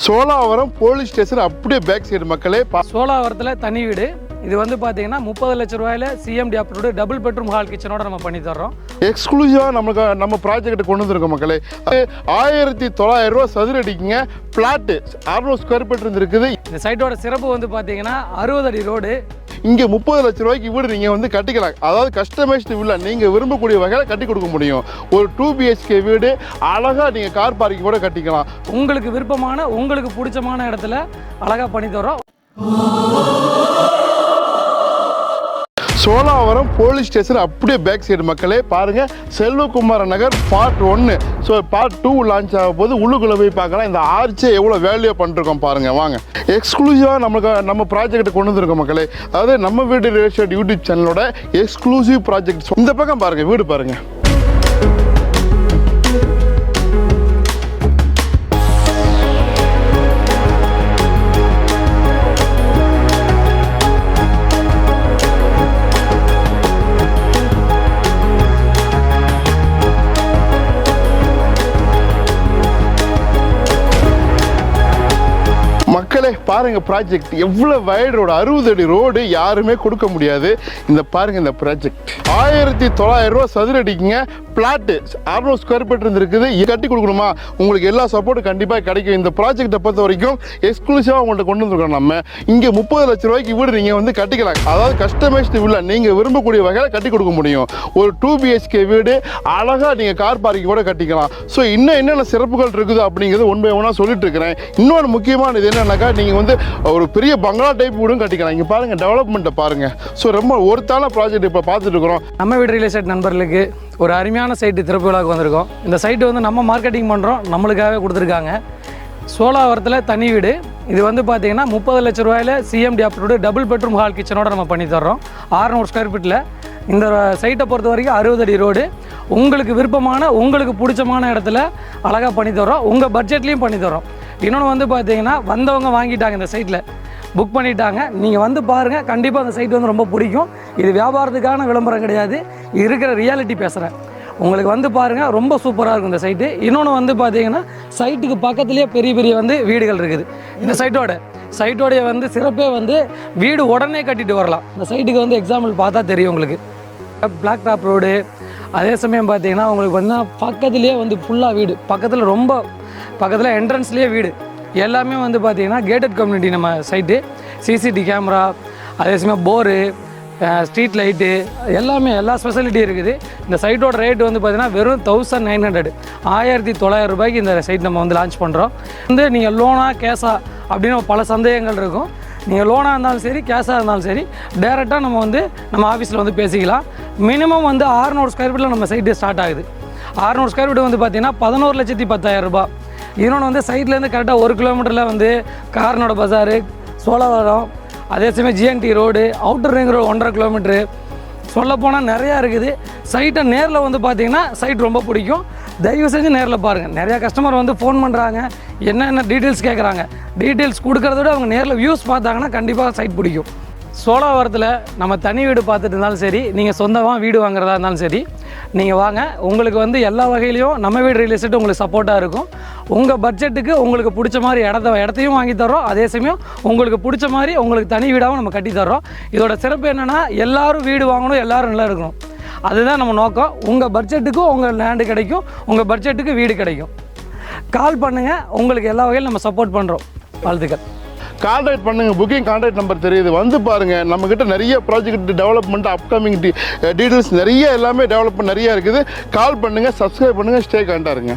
Cholavaram police station அப்படியே back side மக்களே. சோழாவரத்தில் தனி வீடு. இது வந்து பார்த்தீங்கன்னா 30 லட்சம் ரூபாயில் CMDA approved double bedroom hall கிச்சனோட நம்ம பண்ணி தர்றோம். எக்ஸ்க்ளூசிவாக நம்ம ப்ராஜெக்ட் கொண்டு வந்திருக்கோம் மக்களே. 1900 ரூபா சதுர அடிக்குங்க. பிளாட்டு 600 ஸ்கொயர் ஃபீட் இருக்குது. இந்த சைட்டோட சிறப்பு வந்து பார்த்தீங்கன்னா 60 அடி ரோடு. இங்கே 30 லட்சம் ரூபாய்க்கு வீடு நீங்கள் வந்து கட்டிக்கலாம். அதாவது கஸ்டமைஸ்டு வீட்டில் நீங்கள் விரும்பக்கூடிய வகையில் கட்டி கொடுக்க முடியும். ஒரு 2 BHK வீடு அழகாக நீங்கள் கார் பார்க்கிங் கூட கட்டிக்கலாம். உங்களுக்கு விருப்பமான உங்களுக்கு பிடிச்சமான இடத்துல அழகாக பண்ணி தரோம். சோழாவரம் போலீஸ் ஸ்டேஷன் அப்படியே பேக் சைடு மக்களே பாருங்க. செல்வகுமாரன் நகர் பார்ட் 1. ஸோ பார்ட் 2 லான்ச் ஆக போது உள்ளுக்குள்ளே போய் பார்க்கலாம். இந்த ஆர்ச்சே எவ்வளோ வேல்யூ பண்ணிருக்கோம் பாருங்க. வாங்க எக்ஸ்க்ளூசிவாக நம்ம ப்ராஜெக்ட் கொண்டு வந்திருக்கோம் மக்களே. அதாவது நம்ம வீடு ரியல் எஸ்டேட் யூடியூப் சேனலோட எக்ஸ்க்ளூசிவ் ப்ராஜெக்ட். இந்த பக்கம் பாருங்க, வீடு பாருங்க. மக்களே பாருங்க, ப்ராஜெக்ட் எவ்வளோ வைட் ரோடு, 60 அடி ரோடு யாருமே கொடுக்க முடியாது. இந்த பாருங்க, இந்த ப்ராஜெக்ட் 1900 ரூபா சதுர அடிக்குங்க. பிளாட்டு 600 ஸ்கொயர் ஃபீட் இருக்குது. கட்டி கொடுக்கணுமா, உங்களுக்கு எல்லா சப்போர்ட்டும் கண்டிப்பாக கிடைக்கும். இந்த ப்ராஜெக்டை பொறுத்த வரைக்கும் எக்ஸ்க்ளூசிவாக உங்கள்கிட்ட கொண்டு வந்துருக்கோம். நம்ம இங்கே 30 லட்சம் ரூபாய்க்கு வீடு நீங்கள் வந்து கட்டிக்கலாம். அதாவது கஸ்டமைஸ்டு வீட்டில் நீங்கள் விரும்பக்கூடிய வகையில் கட்டி கொடுக்க முடியும். ஒரு 2 BHK வீடு அழகாக நீங்கள் கார் பார்க்கிங் கூட கட்டிக்கலாம். ஸோ இன்னும் என்னென்ன சிறப்புகள் இருக்குது அப்படிங்கிறது ஒன் பை ஒன்னாக சொல்லிட்டு இருக்கிறேன். இன்னொன்று முக்கியமானது என்னன்னாக்கா, நீங்கள் வந்து ஒரு பெரிய பங்களா டைப் வீடும் கட்டிக்கலாம். இங்கே பாருங்கள், டெவலப்மெண்ட்டை பாருங்கள். ஸோ ரொம்ப ஒருத்தான ப்ராஜெக்ட் இப்போ பார்த்துட்டு இருக்கிறோம். நம்ம வீடு ரியல் எஸ்டேட் நண்பர்களுக்கு ஒரு அருமையான சைட்டு திறப்பு விழாவுக்கு வந்திருக்கோம். இந்த சைட்டு வந்து நம்ம மார்க்கெட்டிங் பண்ணுறோம், நம்மளுக்காகவே கொடுத்துருக்காங்க. சோழாவரத்தில் தனி வீடு. இது வந்து பார்த்தீங்கன்னா 30 லட்சம் ரூபாயில் CMDA approved double bedroom hall கிச்சனோட நம்ம பண்ணி தர்றோம். 600 ஸ்கொயர் ஃபீட்டில். இந்த சைட்டை பொறுத்த வரைக்கும் 60 அடி ரோடு. உங்களுக்கு விருப்பமான உங்களுக்கு பிடிச்சமான இடத்துல அழகாக பண்ணி தர்றோம். உங்கள் பட்ஜெட்லேயும் பண்ணி தர்றோம். இன்னொன்று வந்து பார்த்தீங்கன்னா வந்தவங்க வாங்கிட்டாங்க, இந்த சைட்டில் புக் பண்ணிட்டாங்க. நீங்கள் வந்து பாருங்கள், கண்டிப்பாக அந்த சைட் வந்து ரொம்ப பிடிக்கும். இது வியாபாரத்துக்கான விளம்பரம் கிடையாது, இருக்கிற ரியாலிட்டி பேசுகிறேன். உங்களுக்கு வந்து பாருங்கள், ரொம்ப சூப்பராக இருக்கும் இந்த சைட்டு. இன்னொன்று வந்து பார்த்தீங்கன்னா சைட்டுக்கு பக்கத்துலேயே பெரிய பெரிய வந்து வீடுகள் இருக்குது. இந்த சைட்டோடைய வந்து சிறப்பே வந்து வீடு உடனே கட்டிட்டு வரலாம். இந்த சைட்டுக்கு வந்து எக்ஸாம்பிள் பார்த்தா தெரியும் உங்களுக்கு. Black top road. அதே சமயம் பார்த்தீங்கன்னா உங்களுக்கு வந்து பக்கத்துலேயே வந்து ஃபுல்லாக வீடு, பக்கத்தில் என்ட்ரன்ஸ்லேயே வீடு. எல்லாமே வந்து பார்த்திங்கன்னா கேட்டட் கம்யூனிட்டி நம்ம சைட்டு. CCTV கேமரா, அதே சமயம் போரு, ஸ்ட்ரீட் லைட்டு, எல்லா ஸ்பெஷாலிட்டியும் இருக்குது. இந்த சைட்டோட ரேட்டு வந்து பார்த்திங்கன்னா வெறும் 1900 1900 ரூபாய்க்கு இந்த சைட் நம்ம வந்து லான்ச் பண்ணுறோம். வந்து நீங்கள் லோனா கேஷா அப்படின்னு பல சந்தேகங்கள் இருக்கும். நீங்கள் லோனாக இருந்தாலும் சரி, கேஷாக இருந்தாலும் சரி, டேரெக்டாக நம்ம ஆஃபீஸில் வந்து பேசிக்கலாம். மினிமம் வந்து 600 ஸ்கொயர் ஃபீட்டில் நம்ம சைட்டு ஸ்டார்ட் ஆகுது. 600 ஸ்கொயர் ஃபீட்டு வந்து பார்த்திங்கன்னா 11,10,000 ரூபா. இன்னொன்று வந்து சைட்லேருந்து கரெக்டாக 1 கிலோமீட்டரில் வந்து கார்னோட பஜாரு, சோழவரம், அதே சமயம் GNT road, outer ring road 1.5 kilometre. சொல்லப்போனால் நிறையா இருக்குது. சைட்டை நேரில் வந்து பார்த்திங்கன்னா சைட் ரொம்ப பிடிக்கும். தயவு செஞ்சு நேரில் பாருங்கள். நிறையா கஸ்டமர் வந்து ஃபோன் பண்ணுறாங்க, என்னென்ன டீட்டெயில்ஸ் கேட்குறாங்க. டீட்டெயில்ஸ் கொடுக்குறத விட அவங்க நேரில் வியூஸ் பார்த்தாங்கன்னா கண்டிப்பாக சைட் பிடிக்கும். சோழாவரத்தில் நம்ம தனி வீடு பார்த்துட்டு இருந்தாலும் சரி, நீங்கள் சொந்தமாக வீடு வாங்குறதா இருந்தாலும் சரி, நீங்கள் வாங்க. உங்களுக்கு வந்து எல்லா வகையிலையும் நம்ம வீடு ரியல் எஸ்டேட் உங்களுக்கு சப்போர்ட்டாக இருக்கும். உங்கள் பட்ஜெட்டுக்கு உங்களுக்கு பிடிச்ச மாதிரி இடத்தையும் வாங்கி தர்றோம். அதே சமயம் உங்களுக்கு பிடிச்ச மாதிரி உங்களுக்கு தனி வீடாகவும் நம்ம கட்டி தர்றோம். இதோட சிறப்பு என்னென்னா, எல்லோரும் வீடு வாங்கணும், எல்லோரும் நல்லா இருக்கணும். அதுதான் நம்ம நோக்கம். உங்கள் பட்ஜெட்டுக்கும் உங்கள் லேண்டு கிடைக்கும், உங்கள் பட்ஜெட்டுக்கு வீடு கிடைக்கும். கால் பண்ணுங்கள், உங்களுக்கு எல்லா வகையிலும் நம்ம சப்போர்ட் பண்ணுறோம். வாழ்த்துக்கள். கான்டாக்ட் பண்ணுங்க. புக்கிங் கான்டாக்ட் நம்பர் தெரியுது, வந்து பாருங்க. நம்மக்கிட்ட நிறைய ப்ராஜெக்ட் டெவலப்மெண்ட், அப்கமிங் டீட்டெயில்ஸ் நிறைய எல்லாமே டெவலப்மெண்ட் நிறைய இருக்குது. கால் பண்ணுங்க, சப்ஸ்கிரைப் பண்ணுங்க, ஸ்டே கரெக்டாக இருங்க.